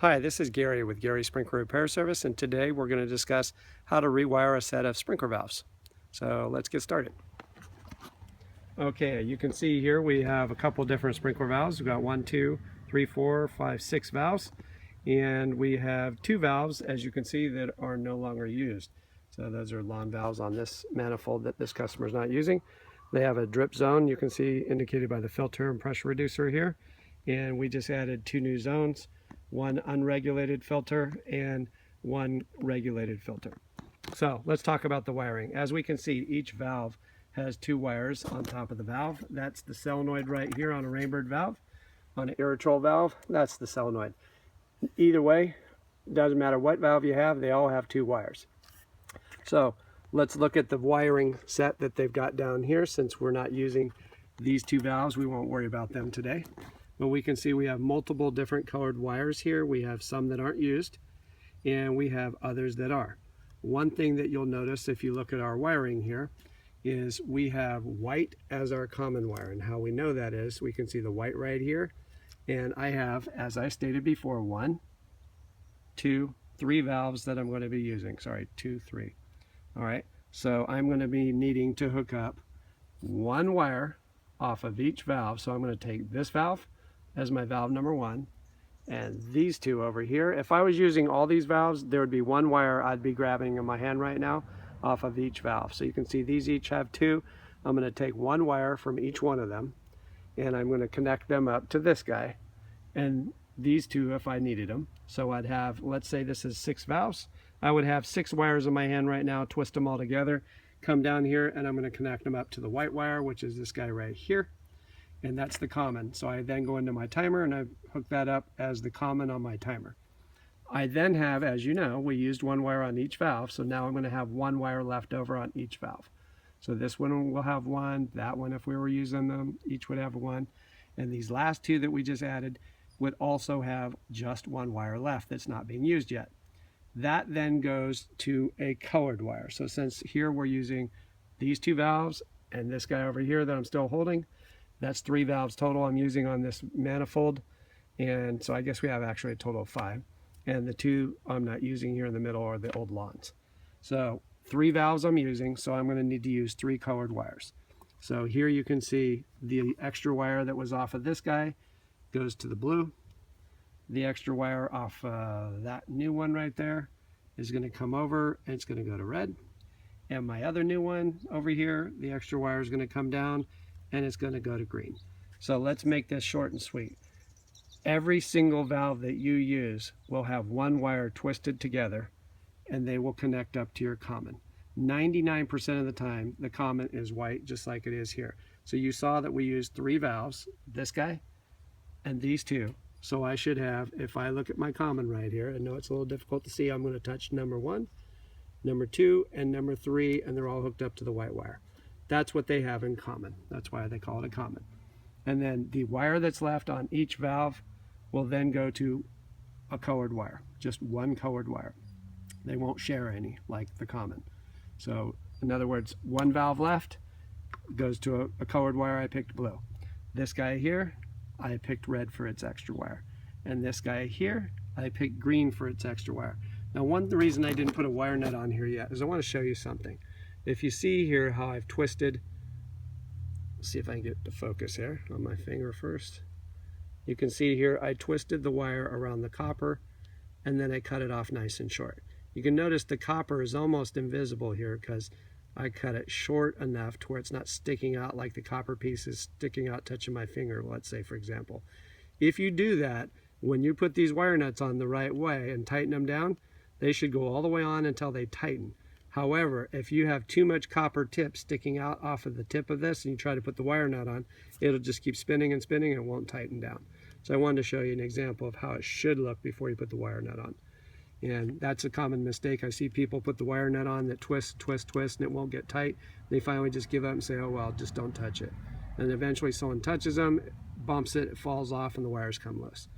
Hi, this is Gary with Gary Sprinkler Repair Service, and today we're going to discuss how to rewire a set of sprinkler valves. So let's get started. Okay, you can see here we have a couple different sprinkler valves. We've got 1, 2, 3, 4, 5, 6 valves, and we have 2 valves, as you can see, that are no longer used. So those are lawn valves on this manifold that this customer is not using. They have a drip zone, you can see indicated by the filter and pressure reducer here, and we just added 2 new zones. One unregulated filter and one regulated filter. So let's talk about the wiring. As we can see, each valve has 2 wires on top of the valve. That's the solenoid right here on a Rainbird valve. On an Irritrol valve, that's the solenoid. Either way, doesn't matter what valve you have, they all have 2 wires. So let's look at the wiring set that they've got down here. Since we're not using these 2 valves, we won't worry about them today. But we can see we have multiple different colored wires here. We have some that aren't used, and we have others that are. One thing that you'll notice if you look at our wiring here is we have white as our common wire. And how we know that is we can see the white right here. And I have, as I stated before, 1, 2, 3 valves that I'm going to be using. Sorry, 2, 3. All right, so I'm going to be needing to hook up 1 wire off of each valve. So I'm going to take this valve as my valve number 1, and these 2 over here. If I was using all these valves, there would be 1 wire I'd be grabbing in my hand right now off of each valve. So you can see these each have 2. I'm going to take 1 wire from each one of them, and I'm going to connect them up to this guy, and these 2 if I needed them. So I'd have, let's say this is 6 valves, I would have 6 wires in my hand right now, twist them all together, come down here, and I'm going to connect them up to the white wire, which is this guy right here. And that's the common. So I then go into my timer and I hook that up as the common on my timer. I then have, as you know, we used 1 wire on each valve, so now I'm going to have 1 wire left over on each valve. So this one will have 1, that one, if we were using them, each would have 1, and these last 2 that we just added would also have just 1 wire left that's not being used yet. That then goes to a colored wire. So since here we're using these 2 valves and this guy over here that I'm still holding, that's 3 valves total I'm using on this manifold, and so I guess we have actually a total of 5. And the 2 I'm not using here in the middle are the old lawns. So 3 valves I'm using, so I'm going to need to use 3 colored wires. So here you can see the extra wire that was off of this guy goes to the blue. The extra wire off that new one right there is going to come over and it's going to go to red. And my other new one over here, the extra wire is going to come down and it's going to go to green. So let's make this short and sweet. Every single valve that you use will have 1 wire twisted together and they will connect up to your common. 99% of the time the common is white, just like it is here. So you saw that we used 3 valves, this guy and these 2. So I should have, if I look at my common right here, I know it's a little difficult to see, I'm going to touch number 1, number 2, and number 3, and they're all hooked up to the white wire. That's what they have in common. That's why they call it a common. And then the wire that's left on each valve will then go to a colored wire, just 1 colored wire. They won't share any like the common. So in other words, 1 valve left goes to a colored wire. I picked blue. This guy here, I picked red for its extra wire. And this guy here, I picked green for its extra wire. Now one reason I didn't put a wire nut on here yet is I want to show you something. If you see here how I've twisted, see if I can get to focus here on my finger first. You can see here I twisted the wire around the copper and then I cut it off nice and short. You can notice the copper is almost invisible here because I cut it short enough to where it's not sticking out like the copper piece is sticking out touching my finger, let's say for example. If you do that, when you put these wire nuts on the right way and tighten them down, they should go all the way on until they tighten. However, if you have too much copper tip sticking out off of the tip of this and you try to put the wire nut on, it'll just keep spinning and spinning and it won't tighten down. So I wanted to show you an example of how it should look before you put the wire nut on. And that's a common mistake. I see people put the wire nut on that twists, and it won't get tight. They finally just give up and say, oh well, just don't touch it. And eventually someone touches them, bumps it, it falls off and the wires come loose.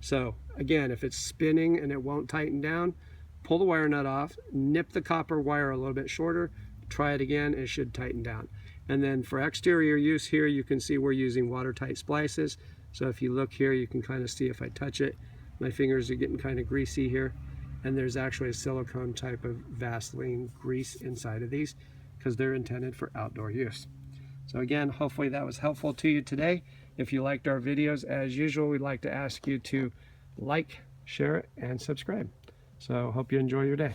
So again, if it's spinning and it won't tighten down, pull the wire nut off, nip the copper wire a little bit shorter, try it again, it should tighten down. And then for exterior use here, you can see we're using watertight splices. So if you look here, you can kind of see if I touch it, My fingers are getting kind of greasy here, and there's actually a silicone type of Vaseline grease inside of these because they're intended for outdoor use. So again, hopefully that was helpful to you today. If you liked our videos, as usual, we'd like to ask you to like, share, and subscribe. So hope you enjoy your day.